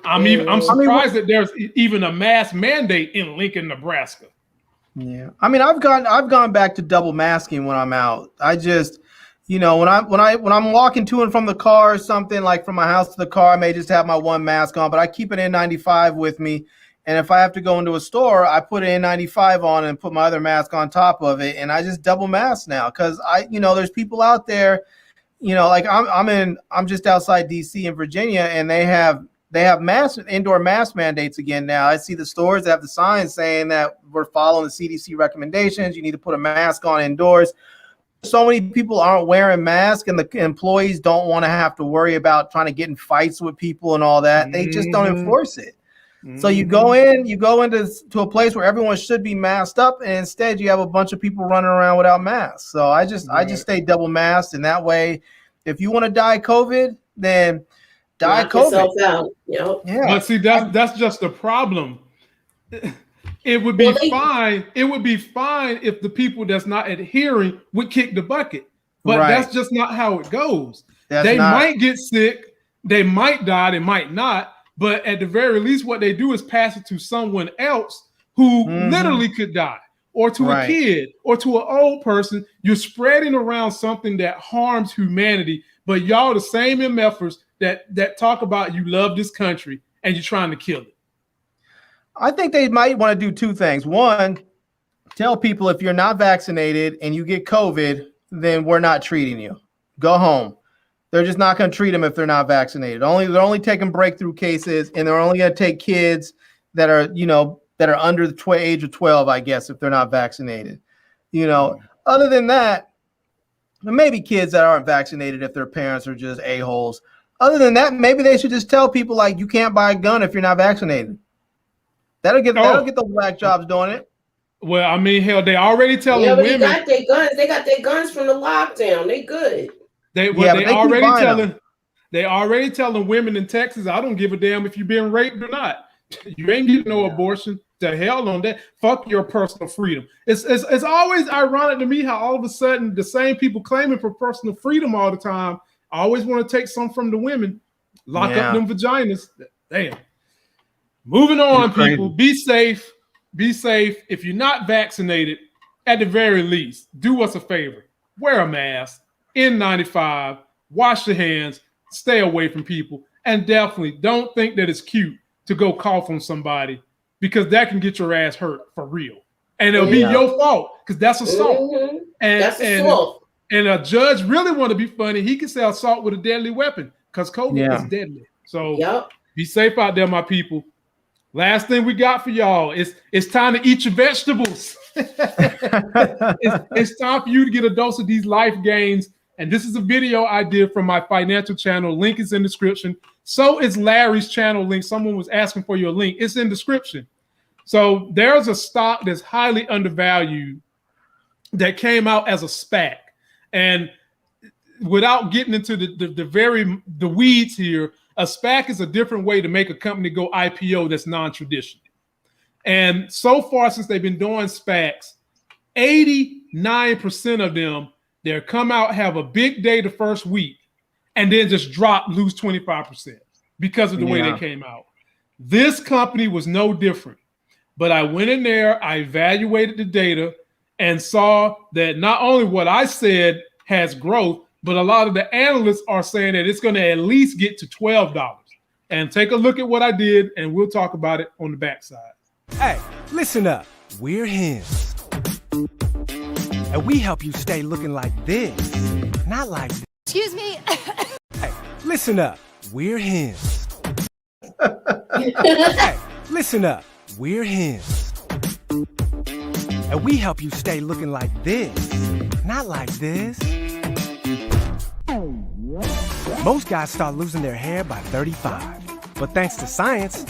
I'm surprised that there's even a mask mandate in Lincoln, Nebraska. Yeah, I mean, I've gone back to double masking when I'm out. I just, you know, when I'm walking to and from the car or something, like from my house to the car, I may just have my one mask on, but I keep an N95 with me. And if I have to go into a store, I put an N95 on and put my other mask on top of it, and I just double mask now, because there's people out there, you know, like I'm just outside DC in Virginia, and they have they have indoor mask mandates again now. I see the stores that have the signs saying that we're following the CDC recommendations. You need to put a mask on indoors. So many people aren't wearing masks, and the employees don't want to have to worry about trying to get in fights with people and all that. They just don't enforce it. So you go into a place where everyone should be masked up, and instead you have a bunch of people running around without masks. So I just stay double masked, and that way, if you want to die COVID, then die COVID. Out. Yep. Yeah. But see, that's just the problem. It would be fine. It would be fine if the people that's not adhering would kick the bucket. But that's just not how it goes. They might get sick, they might die, they might not. But at the very least, what they do is pass it to someone else who literally could die, or to a kid, or to an old person. You're spreading around something that harms humanity, but y'all the same MFers that talk about you love this country and you're trying to kill it. I think they might want to do two things. One, tell people if you're not vaccinated and you get COVID, then we're not treating you. Go home. They're just not going to treat them if they're not vaccinated. They're only taking breakthrough cases, and they're only going to take kids that are under the age of 12, I guess, if they're not vaccinated. Other than that, maybe kids that aren't vaccinated if their parents are just a-holes. Other than that, maybe they should just tell people like you can't buy a gun if you're not vaccinated. That'll get the black jobs doing it. Well, I mean, hell, they already telling women. They got their guns. They got their guns from the lockdown. They good. They already telling women in Texas, I don't give a damn if you've been raped or not. You ain't getting no abortion. The hell on that. Fuck your personal freedom. It's always ironic to me how all of a sudden the same people claiming for personal freedom all the time always want to take some from the women. Lock up them vaginas. Damn. Moving on, people. Be safe. Be safe. If you're not vaccinated, at the very least, do us a favor. Wear a mask. N95, wash your hands, stay away from people, and definitely don't think that it's cute to go cough on somebody, because that can get your ass hurt for real. And it'll be your fault, because that's assault. That's assault. And a judge really want to be funny. He can say assault with a deadly weapon, because COVID is deadly. So be safe out there, my people. Last thing we got for y'all is it's time to eat your vegetables. It's time for you to get a dose of these life gains. And this is a video I did from my financial channel. Link is in the description. So is Larry's channel link. Someone was asking for your link. It's in the description. So there's a stock that's highly undervalued that came out as a SPAC. And without getting into the weeds here, a SPAC is a different way to make a company go IPO that's non-traditional. And so far, since they've been doing SPACs, 89% of them, they'll come out, have a big day the first week, and then just lose 25% because of the way they came out. This company was no different. But I went in there, I evaluated the data, and saw that not only what I said has growth, but a lot of the analysts are saying that it's going to at least get to $12. And take a look at what I did, and we'll talk about it on the backside. Hey, listen up. We're Hims. And we help you stay looking like this, not like this. Excuse me. Hey, listen up. We're Hims. Hey, listen up. We're Hims. And we help you stay looking like this, not like this. Most guys start losing their hair by 35. But thanks to science,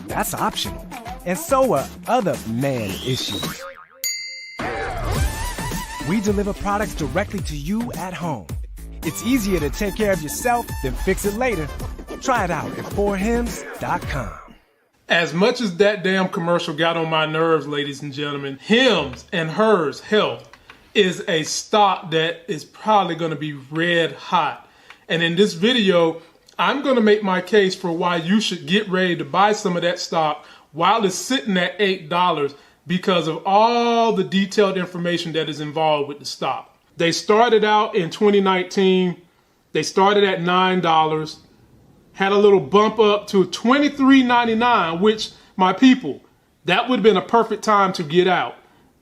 that's optional. And so are other man issues. We deliver products directly to you at home. It's easier to take care of yourself than fix it later. Try it out at 4hims.com. As much as that damn commercial got on my nerves, ladies and gentlemen, Hims and Hers Health is a stock that is probably going to be red hot. And in this video, I'm going to make my case for why you should get ready to buy some of that stock while it's sitting at $8 because of all the detailed information that is involved with the stock. They started out in 2019. They started at $9, had a little bump up to $23.99, which, my people, that would have been a perfect time to get out.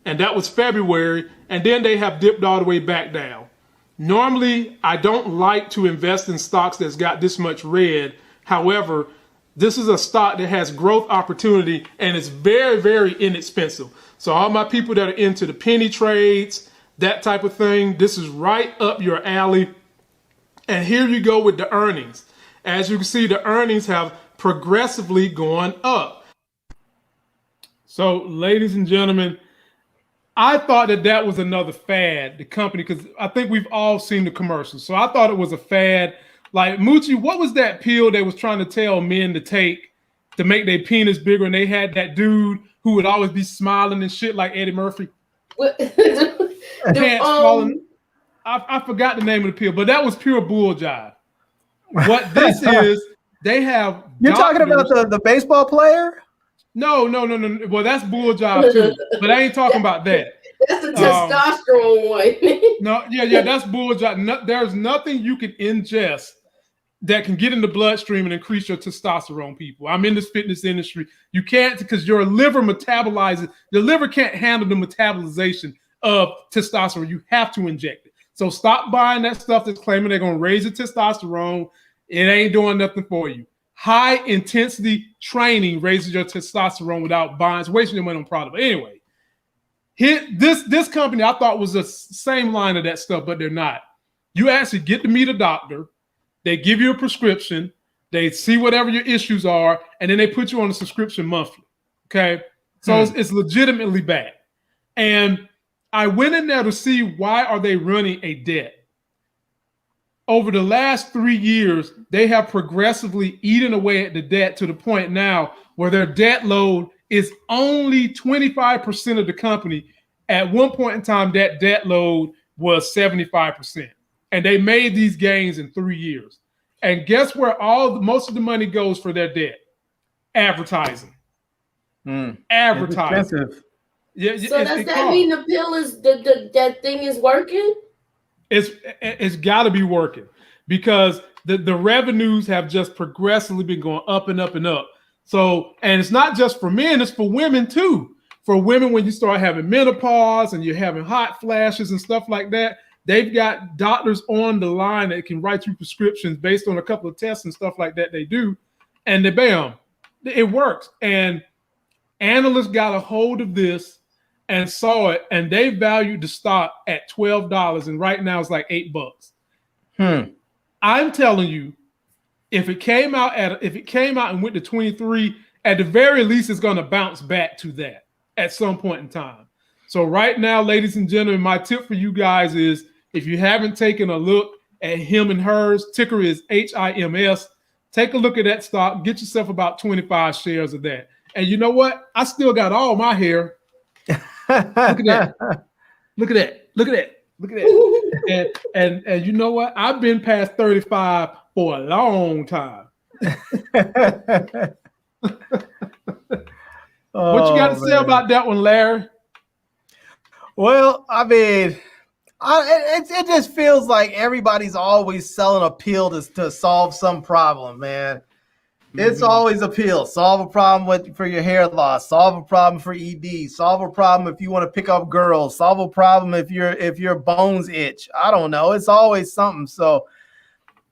And that was February, and then they have dipped all the way back down. Normally, I don't like to invest in stocks that's got this much red. However, This is a stock that has growth opportunity and it's very, very inexpensive. So all my people that are into the penny trades, that type of thing, this is right up your alley. And here you go with the earnings. As you can see, the earnings have progressively gone up. So, ladies and gentlemen, I thought that was another fad, the company, because I think we've all seen the commercials. So I thought it was a fad. Like, Moochie, what was that pill they was trying to tell men to take to make their penis bigger? And they had that dude who would always be smiling and shit like Eddie Murphy. Pants falling. I forgot the name of the pill, but that was pure bull jive. What this is, they have. You're talking about the baseball player? No. Well, that's bull jive too, but I ain't talking about that. That's the testosterone one. No, yeah, that's bull jive. No, there's nothing you can ingest that can get in the bloodstream and increase your testosterone, people. I'm in this fitness industry. You can't, because your liver metabolizes. Your liver can't handle the metabolization of testosterone. You have to inject it. So stop buying that stuff that's claiming they're going to raise your testosterone. It ain't doing nothing for you. High intensity training raises your testosterone without buying. It's wasting your money on product. But anyway, this company I thought was the same line of that stuff, but they're not. You actually get to meet a doctor. They give you a prescription. They see whatever your issues are, and then they put you on a subscription monthly. Okay, so it's legitimately bad. And I went in there to see why are they running a debt. Over the last 3 years, they have progressively eaten away at the debt to the point now where their debt load is only 25% of the company. At one point in time, that debt load was 75%. And they made these gains in 3 years. And guess where most of the money goes for their debt? Advertising. Advertising. Yeah, so does that mean the pill is that thing is working? It's got to be working because the revenues have just progressively been going up and up and up. So, and it's not just for men, it's for women too. For women, when you start having menopause and you're having hot flashes and stuff like that, they've got doctors on the line that can write you prescriptions based on a couple of tests and stuff like that they do. And bam, it works. And analysts got a hold of this and saw it, and they valued the stock at $12, and right now it's like $8. I'm telling you, if it came out and went to 23, at the very least, it's going to bounce back to that at some point in time. So right now, ladies and gentlemen, my tip for you guys is if you haven't taken a look at Him and Hers, ticker is HIMS. Take a look at that stock. Get yourself about 25 shares of that. And you know what? I still got all my hair. Look at that. Look at that. Look at that. Look at that. And you know what? I've been past 35 for a long time. What you got to say about that one, Larry? Well, I mean, it just feels like everybody's always selling a pill to solve some problem, man. It's always a pill. Solve a problem for your hair loss. Solve a problem for ED. Solve a problem if you want to pick up girls. Solve a problem if your bones itch. I don't know. It's always something. So,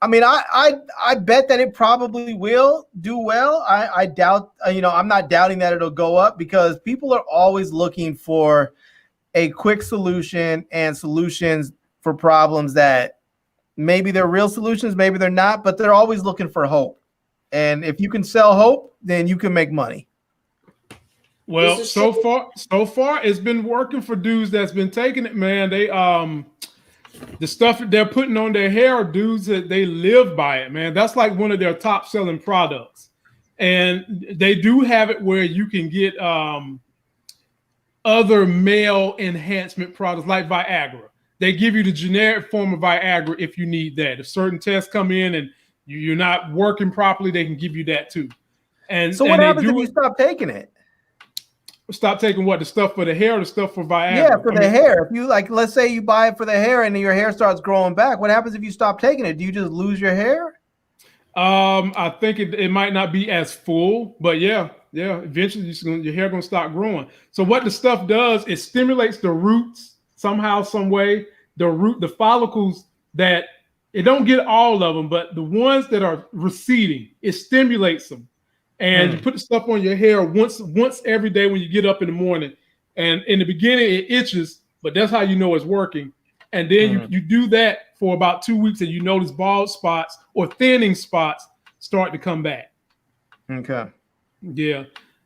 I mean, I bet that it probably will do well. I doubt. I'm not doubting that it'll go up because people are always looking for a quick solution and solutions for problems that maybe they're real solutions, maybe they're not, but they're always looking for hope. And if you can sell hope, then you can make money. Well, so far it's been working for dudes that's been taking it, man. They the stuff that they're putting on their hair are dudes that they live by it, man. That's like one of their top selling products. And they do have it where you can get other male enhancement products like Viagra. They give you the generic form of Viagra if you need that. If certain tests come in and you're not working properly, they can give you that too. And so what happens if you stop taking it? Stop taking what? The stuff for the hair or the stuff for Viagra? Yeah, for the hair. If you let's say you buy it for the hair and then your hair starts growing back, what happens if you stop taking it? Do you just lose your hair? I think it might not be as full, but yeah. Eventually your hair gonna stop growing. So what the stuff does, it stimulates the roots somehow, some way. The follicles it don't get all of them, but the ones that are receding, it stimulates them. and you put the stuff on your hair once every day when you get up in the morning. And in the beginning, it itches, but that's how you know it's working. And then you do that for about 2 weeks, and you notice bald spots or thinning spots start to come back. Okay. Yeah.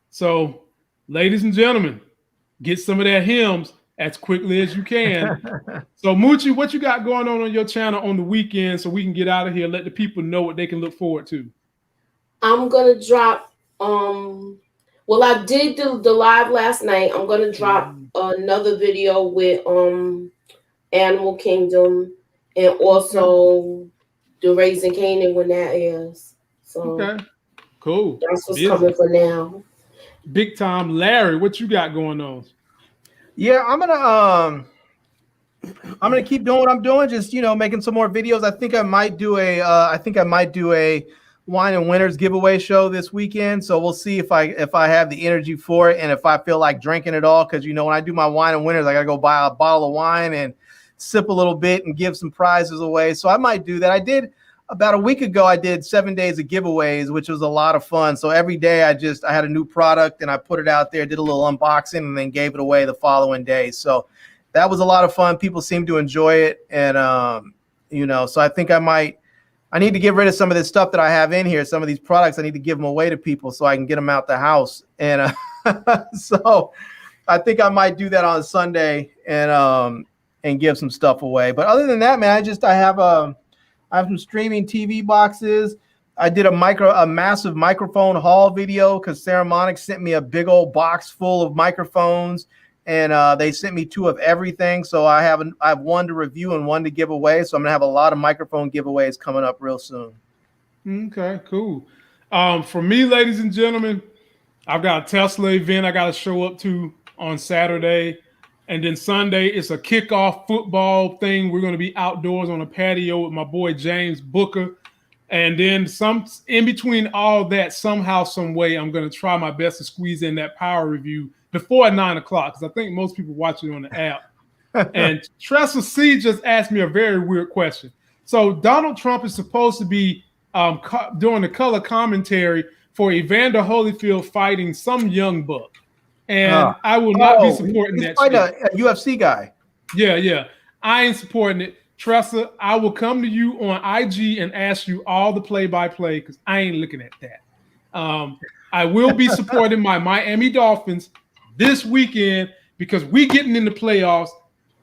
So, ladies and gentlemen, get some of that Hims as quickly as you can. So, Moochie, what you got going on your channel on the weekend so we can get out of here, let the people know what they can look forward to? I'm going to drop, well, I did the live last night. I'm going to drop another video with Animal Kingdom and also the Raising Kanan when that airs. So okay, cool. That's what's coming for now. Big time. Larry, what you got going on? Yeah, I'm gonna keep doing what I'm doing, just making some more videos. I think I might do a Wine and Winners giveaway show this weekend. So we'll see if I have the energy for it and if I feel like drinking it all. Because when I do my Wine and Winners, I gotta go buy a bottle of wine and sip a little bit and give some prizes away. So I might do that. I did about a week ago. I did 7 days of giveaways, which was a lot of fun. So every day I had a new product and I put it out there, did a little unboxing, and then gave it away the following day. So that was a lot of fun. People seem to enjoy it, and so I think I need to get rid of some of this stuff that I have in here. Some of these products I need to give them away to people so I can get them out the house. And so I think I might do that on Sunday and give some stuff away. But other than that, man, I have some streaming TV boxes. I did a massive microphone haul video because Ceramonic sent me a big old box full of microphones, and they sent me 2 of everything. So I have one to review and one to give away. So I'm gonna have a lot of microphone giveaways coming up real soon. Okay, cool. For me, ladies and gentlemen, I've got a Tesla event I got to show up to on Saturday. And then Sunday, it's a kickoff football thing. We're going to be outdoors on a patio with my boy James Booker. And then in between all that, somehow, some way, I'm going to try my best to squeeze in that power review before 9 o'clock, because I think most people watch it on the app. And Tressa C just asked me a very weird question. So Donald Trump is supposed to be doing the color commentary for Evander Holyfield fighting some young buck. And I will not be supporting that. He's a UFC guy. Yeah. I ain't supporting it. Tressa, I will come to you on IG and ask you all the play-by-play because I ain't looking at that. I will be supporting my Miami Dolphins this weekend because we getting in the playoffs.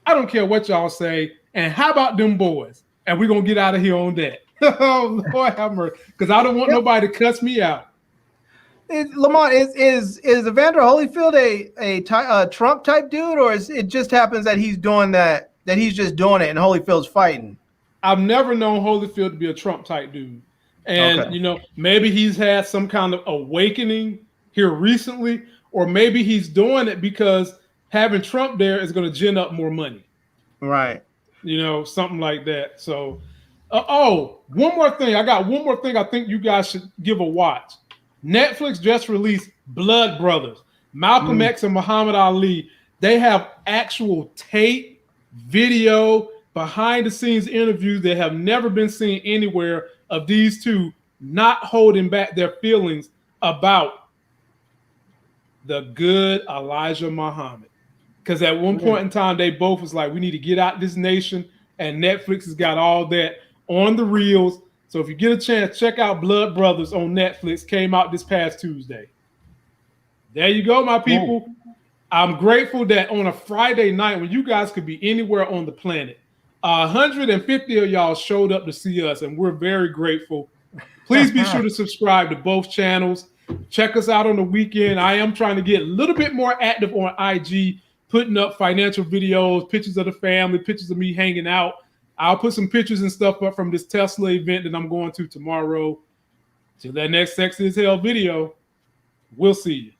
I don't care what y'all say. And how about them boys? And we're going to get out of here on that. Oh, Lord have mercy. Because I don't want nobody to cuss me out. Lamont, is Evander Holyfield a Trump type dude, or it just happens that he's doing that he's just doing it and Holyfield's fighting? I've never known Holyfield to be a Trump type dude. And, maybe he's had some kind of awakening here recently, or maybe he's doing it because having Trump there is going to gin up more money. Right. Something like that. So, one more thing. I got one more thing I think you guys should give a watch. Netflix just released Blood Brothers. Malcolm X and Muhammad Ali. They have actual tape, video, behind-the-scenes interviews that have never been seen anywhere of these two not holding back their feelings about the good Elijah Muhammad. Because at one point in time, they both was like, we need to get out this nation, and Netflix has got all that on the reels. So if you get a chance, check out Blood Brothers on Netflix. Came out this past Tuesday. There you go, my people. I'm grateful that on a Friday night when you guys could be anywhere on the planet, 150 of y'all showed up to see us, and we're very grateful. Please be sure to subscribe to both channels. Check us out on the weekend. I am trying to get a little bit more active on IG, putting up financial videos, pictures of the family, pictures of me hanging out. I'll put some pictures and stuff up from this Tesla event that I'm going to tomorrow. Till that next Sexy as Hell video, we'll see you.